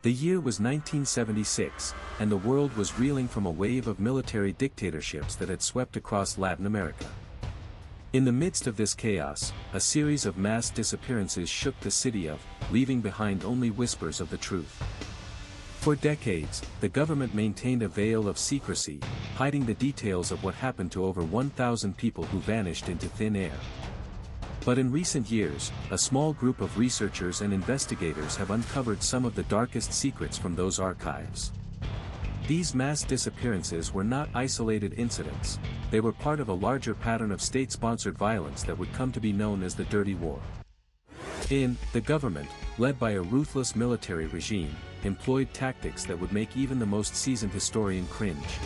The year was 1976, and the world was reeling from a wave of military dictatorships that had swept across Latin America. In the midst of this chaos, a series of mass disappearances shook the city up, leaving behind only whispers of the truth. For decades, the government maintained a veil of secrecy, hiding the details of what happened to over 1,000 people who vanished into thin air. But in recent years, a small group of researchers and investigators have uncovered some of the darkest secrets from those archives. These mass disappearances were not isolated incidents, they were part of a larger pattern of state-sponsored violence that would come to be known as the Dirty War. The government, led by a ruthless military regime, employed tactics that would make even the most seasoned historian cringe.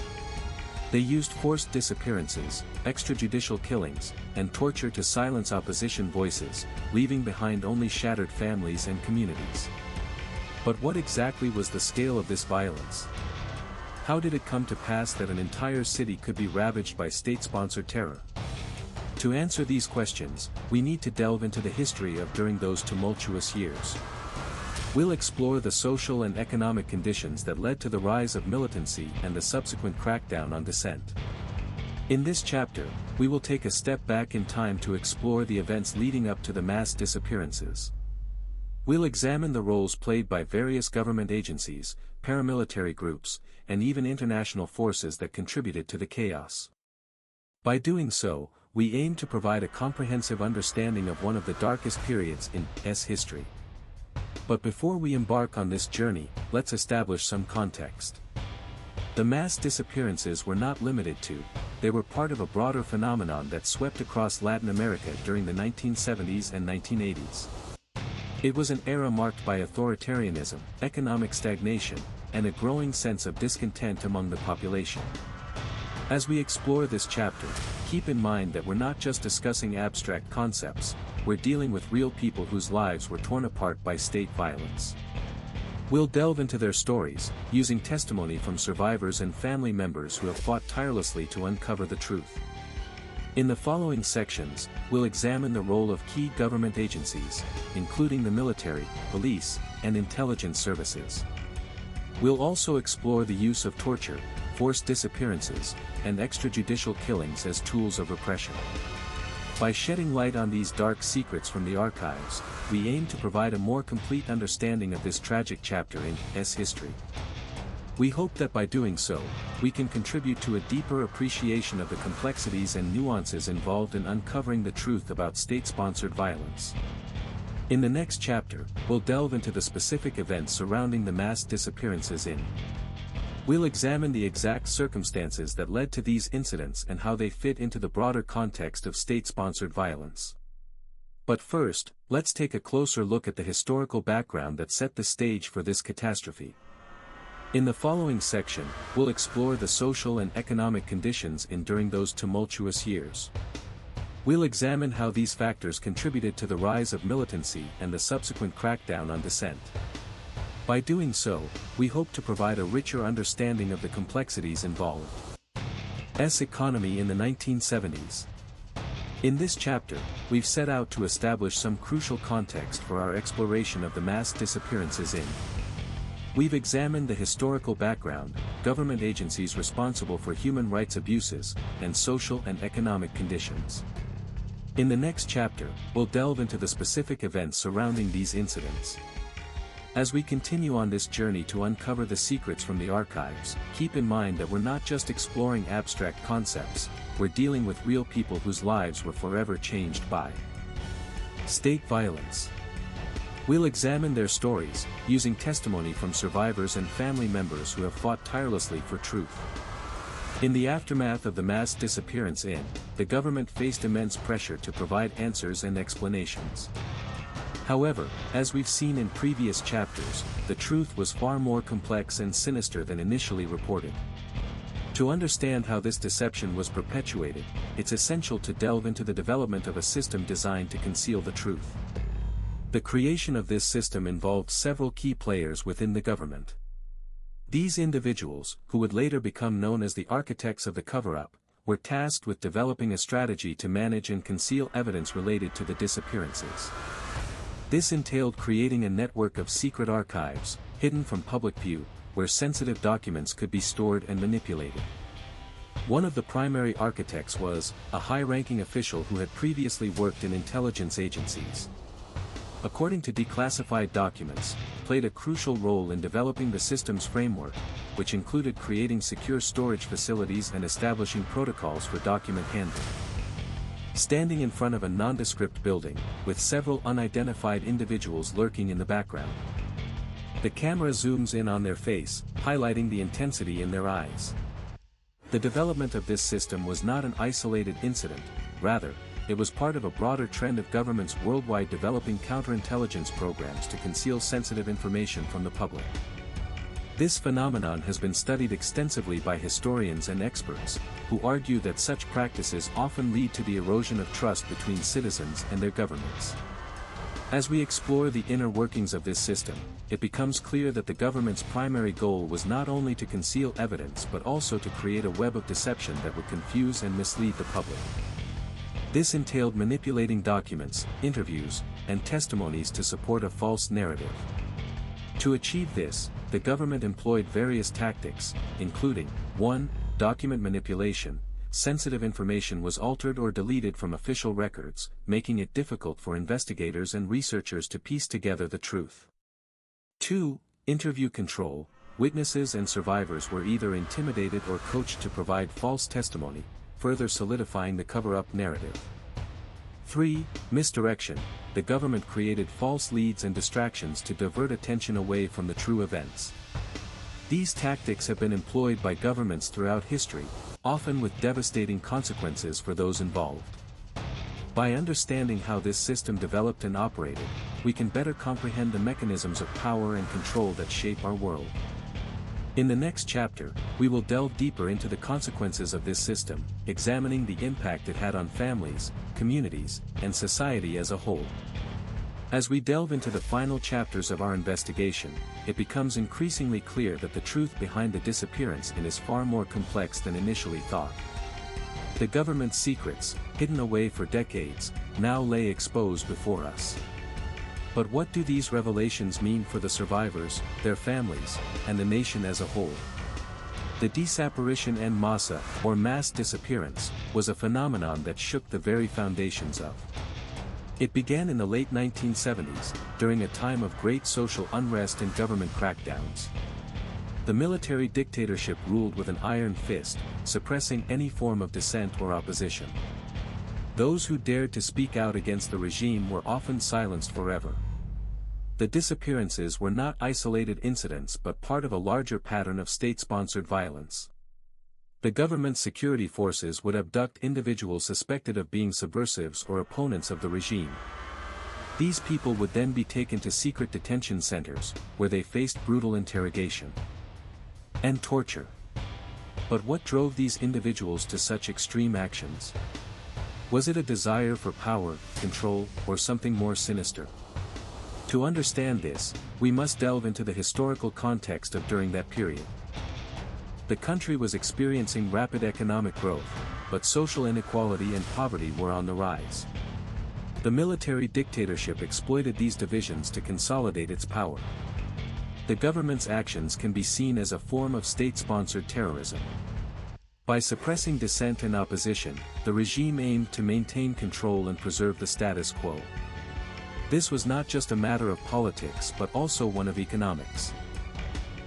They used forced disappearances, extrajudicial killings, and torture to silence opposition voices, leaving behind only shattered families and communities. But what exactly was the scale of this violence? How did it come to pass that an entire city could be ravaged by state-sponsored terror? To answer these questions, we need to delve into the history of during those tumultuous years. We'll explore the social and economic conditions that led to the rise of militancy and the subsequent crackdown on dissent. In this chapter, we will take a step back in time to explore the events leading up to the mass disappearances. We'll examine the roles played by various government agencies, paramilitary groups, and even international forces that contributed to the chaos. By doing so, we aim to provide a comprehensive understanding of one of the darkest periods in U.S. history. But before we embark on this journey, let's establish some context. The mass disappearances were not limited to, they were part of a broader phenomenon that swept across Latin America during the 1970s and 1980s. It was an era marked by authoritarianism, economic stagnation, and a growing sense of discontent among the population. As we explore this chapter, keep in mind that we're not just discussing abstract concepts, we're dealing with real people whose lives were torn apart by state violence. We'll delve into their stories, using testimony from survivors and family members who have fought tirelessly to uncover the truth. In the following sections, we'll examine the role of key government agencies, including the military, police, and intelligence services. We'll also explore the use of torture, forced disappearances, and extrajudicial killings as tools of repression. By shedding light on these dark secrets from the archives, we aim to provide a more complete understanding of this tragic chapter in U.S. history. We hope that by doing so, we can contribute to a deeper appreciation of the complexities and nuances involved in uncovering the truth about state-sponsored violence. In the next chapter, we'll delve into the specific events surrounding the mass disappearances in. We'll examine the exact circumstances that led to these incidents and how they fit into the broader context of state-sponsored violence. But first, let's take a closer look at the historical background that set the stage for this catastrophe. In the following section, we'll explore the social and economic conditions during those tumultuous years. We'll examine how these factors contributed to the rise of militancy and the subsequent crackdown on dissent. By doing so, we hope to provide a richer understanding of the complexities involved. U.S. economy in the 1970s. In this chapter, we've set out to establish some crucial context for our exploration of the mass disappearances in. We've examined the historical background, government agencies responsible for human rights abuses, and social and economic conditions. In the next chapter, we'll delve into the specific events surrounding these incidents. As we continue on this journey to uncover the secrets from the archives, keep in mind that we're not just exploring abstract concepts, we're dealing with real people whose lives were forever changed by state violence. We'll examine their stories, using testimony from survivors and family members who have fought tirelessly for truth. In the aftermath of the mass disappearance the government faced immense pressure to provide answers and explanations. However, as we've seen in previous chapters, the truth was far more complex and sinister than initially reported. To understand how this deception was perpetuated, it's essential to delve into the development of a system designed to conceal the truth. The creation of this system involved several key players within the government. These individuals, who would later become known as the architects of the cover-up, were tasked with developing a strategy to manage and conceal evidence related to the disappearances. This entailed creating a network of secret archives, hidden from public view, where sensitive documents could be stored and manipulated. One of the primary architects was a high-ranking official who had previously worked in intelligence agencies. According to declassified documents, played a crucial role in developing the system's framework, which included creating secure storage facilities and establishing protocols for document handling. Standing in front of a nondescript building, with several unidentified individuals lurking in the background. The camera zooms in on their face, highlighting the intensity in their eyes. The development of this system was not an isolated incident, rather, it was part of a broader trend of governments worldwide developing counterintelligence programs to conceal sensitive information from the public. This phenomenon has been studied extensively by historians and experts, who argue that such practices often lead to the erosion of trust between citizens and their governments. As we explore the inner workings of this system, it becomes clear that the government's primary goal was not only to conceal evidence but also to create a web of deception that would confuse and mislead the public. This entailed manipulating documents, interviews, and testimonies to support a false narrative. To achieve this, the government employed various tactics, including 1. Document manipulation. Sensitive information was altered or deleted from official records, making it difficult for investigators and researchers to piece together the truth. 2. Interview control. Witnesses and survivors were either intimidated or coached to provide false testimony, further solidifying the cover-up narrative. 3. Misdirection. The government created false leads and distractions to divert attention away from the true events. These tactics have been employed by governments throughout history, often with devastating consequences for those involved. By understanding how this system developed and operated, we can better comprehend the mechanisms of power and control that shape our world. In the next chapter, we will delve deeper into the consequences of this system, examining the impact it had on families, communities, and society as a whole. As we delve into the final chapters of our investigation, it becomes increasingly clear that the truth behind the disappearance is far more complex than initially thought. The government's secrets, hidden away for decades, now lay exposed before us. But what do these revelations mean for the survivors, their families, and the nation as a whole? The Disappearances en masse, or mass disappearance, was a phenomenon that shook the very foundations of. It began in the late 1970s, during a time of great social unrest and government crackdowns. The military dictatorship ruled with an iron fist, suppressing any form of dissent or opposition. Those who dared to speak out against the regime were often silenced forever. The disappearances were not isolated incidents but part of a larger pattern of state-sponsored violence. The government security forces would abduct individuals suspected of being subversives or opponents of the regime. These people would then be taken to secret detention centers, where they faced brutal interrogation and torture. But what drove these individuals to such extreme actions? Was it a desire for power, control, or something more sinister? To understand this, we must delve into the historical context of during that period. The country was experiencing rapid economic growth, but social inequality and poverty were on the rise. The military dictatorship exploited these divisions to consolidate its power. The government's actions can be seen as a form of state-sponsored terrorism. By suppressing dissent and opposition, the regime aimed to maintain control and preserve the status quo. This was not just a matter of politics but also one of economics.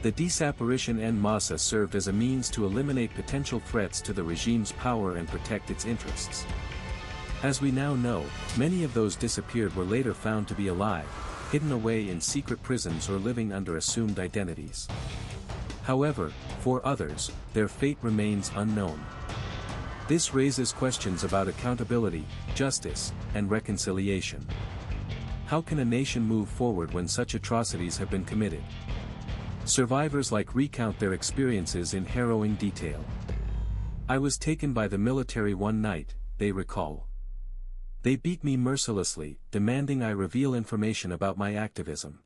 The Disappearances en masse served as a means to eliminate potential threats to the regime's power and protect its interests. As we now know, many of those disappeared were later found to be alive, hidden away in secret prisons or living under assumed identities. However, for others, their fate remains unknown. This raises questions about accountability, justice, and reconciliation. How can a nation move forward when such atrocities have been committed? Survivors recount their experiences in harrowing detail. "I was taken by the military one night," they recall. "They beat me mercilessly, demanding I reveal information about my activism.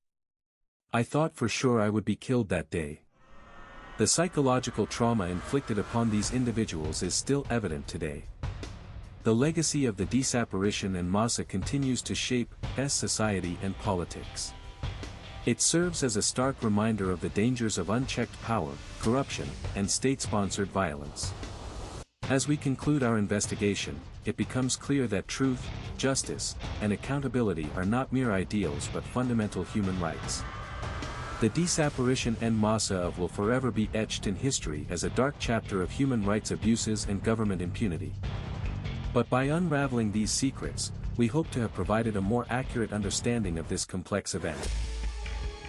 I thought for sure I would be killed that day." The psychological trauma inflicted upon these individuals is still evident today. The legacy of the Disappearances and Massa continues to shape society and politics. It serves as a stark reminder of the dangers of unchecked power, corruption, and state-sponsored violence. As we conclude our investigation, it becomes clear that truth, justice, and accountability are not mere ideals but fundamental human rights. The Disappearances and Massa will forever be etched in history as a dark chapter of human rights abuses and government impunity. But by unraveling these secrets, we hope to have provided a more accurate understanding of this complex event.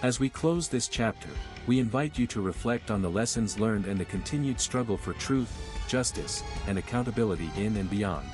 As we close this chapter, we invite you to reflect on the lessons learned and the continued struggle for truth, justice, and accountability in and beyond.